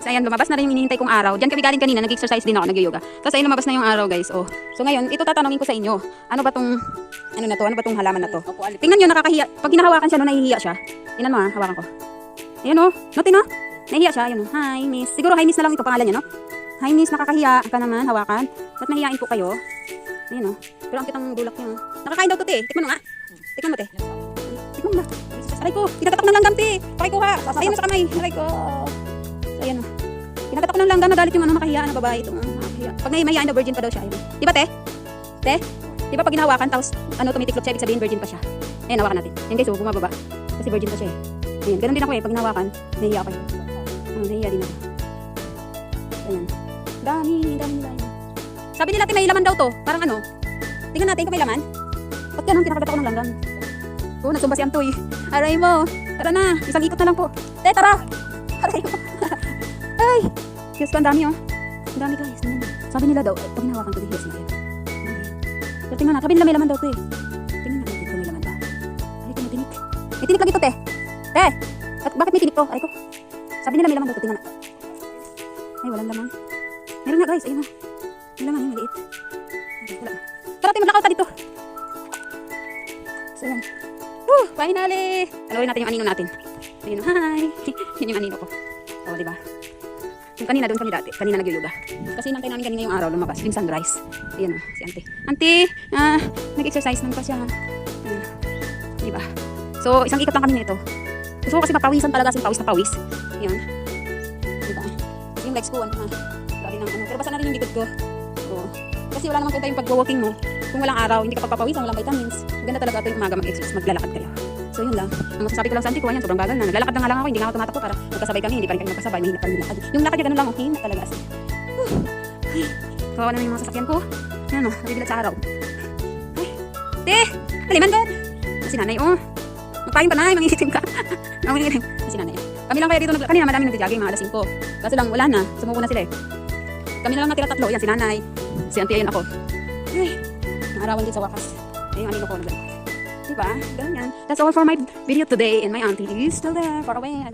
So ayan, lumabas na rin yung hinihintay kong araw. Diyan kami galing kanina, nag-exercise din ako, nag-yoga. Tapos ayun, lumabas na yung araw, guys. Oh. So ngayon, ito tatanungin ko sa inyo. Ano ba tong halaman na to? Tingnan niyo, nakakahiya. Pag hinahawakan siya, no, nahihiya siya. Tingnan mo ha, hawakan ko. Ayan oh, no, nahihiya siya, ayan oh. Hi, miss. Siguro hi, miss na lang ito pangalan niya, no? Hi, miss, nakakahiya ka naman, hawakan. Ba't mahihiyain po kayo? Ayan oh. Pero ang kitang bulak niya. Nakakain daw to, te. Tikman mo nga. Tikman mo, te. Tikman mo na. Aray ko, kinakatak ng langgam, te. Pakikuha. Ayun mo sa kamay. Aray ko. So, ayan o. Kinakatak ng langgam, nagalit yung makahiyaan na babae ito. Pag mahihiyain na virgin pa daw siya. Ayun. Di ba, te? Te? Di ba pag hinahawakan, tapos tumitiklop siya, ibig sabihin virgin pa siya. Ayan, hawakan natin. Ayan guys, bumababa. Kasi virgin pa siya eh. Ayan, ganun din ako eh. Pag hinahawakan, nahihiya ako eh. Nahihiya din ako. Ayan. Dami. Sabi nila, may laman daw to. Parang ano. Tingnan natin kung may laman. Ba't ganun, kinakagat ako ng langgam? Oo, nagsumba si Antoy. Aray mo. Tara na. Isang ikot na lang po. Te, tara. Aray mo. Ay. Diyos ko, ang dami oh. Ang dami guys. Sabi nila daw, pag hinawakan ko, dihiyas na yan. Pero tingnan na. Sabi nila may laman daw to eh. Tingnan natin kung may laman ba. Aray ko, may tinik. May tinik lagi to, te. Te. At bakit may tinik to? Aray ko. Sabi nila may laman daw to. Tingnan na. Ay, walang laman. Meron nga guys. Ayun oh. May laman yung maliit. Wala. Tara, tayo maglakaw ta dito. So, yan. Finally! Alawin natin yung anino natin. Ayun, hi! Yun yung anino ko. O, diba? Yung kanina, doon kami dati. Kanina nag-yoga. Kasi nantay namin kanina yung araw lumabas. Yung sunrise. Ayun, si Auntie. Auntie! Nag-exercise naman pa siya. Diba? So, isang ikot lang kami nito. Gusto ko kasi mapawisan talaga. Pawis na pawis. Ayun. Diba? Yung legs ko, grabe ng ano. Pero basta na rin yung likod ko. So, kasi wala naman punta yung pag-walking mo. Kung walang araw, hindi ka pagpapawisan, walang vitamins. Maganda talaga ito yung umaga mag-exercise, maglalakad kayo. So yun lang. Ang masasabi ko lang sa auntie ko, yan, sobrang bagal na. Naglalakad na nga lang ako, hindi nga ako tumatakbo para magkasabay kami, hindi pa rin kami magkasabay, mahina pa rin yung lakad. Yung lakad niya ganun lang, okay na talaga. Ay, kawawa na yung mga sasakyan ko. Yan o, nabibilat sa araw. Ay, te, kaliman doon. Si nanay, oh. Magpahin pa nanay, mangingitim ka. Mangingitim. Si nanay. Kami lang kaya dito, kanina madami nag-jogging, mga alas 5. Kaso lang, wala na, sumuko na sila eh. Kami na lang natira tatlo, yan si nanay, si auntie, ayun ako. Ay, arawan din sa wakas. Ayun, anino ko na ganun. Diba? Ganyan. That's all for my video today. And my auntie is still there, far away.